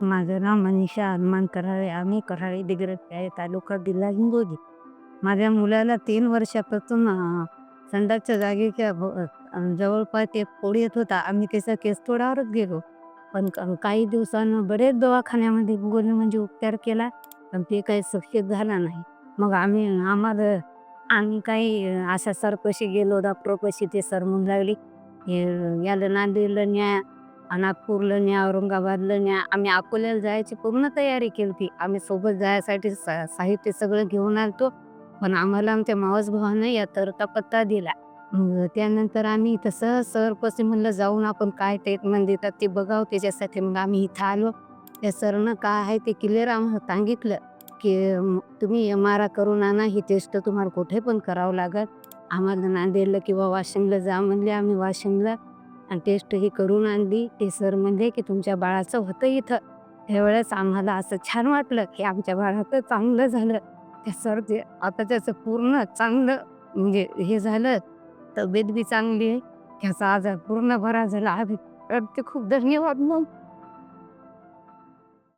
माझं नाव मनीषा हनुमान कराळे. आम्ही कराळे दिग्रस आहे, तालुका जिल्हा हिंगोली. माझ्या मुलाला 3 वर्षापासून संडासच्या जागेच्या जवळपास एक फोड येत होता. आम्ही त्याचा केस तोडावरच गेलो. पण काही दिवसानं बरेच दवाखान्यामध्ये हिंगोली म्हणजे उपचार केला, पण ते काही सक्सेस झाला नाही. मग आम्ही काही अशा सरपाशी गेलो, डॉक्टरपाशी. ते सर म्हणू लागले, "हे याला नांदेडला न्या, नागपूरला न्या, औरंगाबादला न्या." आम्ही अकोल्याला जायची पूर्ण तयारी केली. आम्ही सोबत जायसाठी साहित्य सगळं घेऊन आलतो. पण आम्हाला आमच्या मावस भावानं यात्रेचा पत्ता दिला. मग त्यानंतर आम्ही इथं सरपाशी म्हणलं जाऊन आपण काय ट्रीटमेंट देतात ते बघावं. त्याच्यासाठी मग आम्ही इथं आलो. त्या सरनं काय आहे ते क्लिअर आम्हाला सांगितलं, की तुम्ही MRI करून आणा. ही टेस्ट तुम्हाला कुठे पण करावं लागेल. आम्हाला नांदेडला किंवा वाशिमला जा म्हणले. आम्ही वाशिमला आणि टेस्ट ही करून आणली. ते सर म्हणले, की तुमच्या बाळाचं होतं इथं. त्यावेळेस आम्हाला असं छान वाटलं, की आमच्या बाळाचं चांगलं झालं. ते सर ते आता त्याचं पूर्ण चांगलं म्हणजे हे झालं, तब्येत बी चांगली आहे. त्याचा आजार पूर्ण बरा झाला. आम्ही तर ते खूप धन्यवाद मग.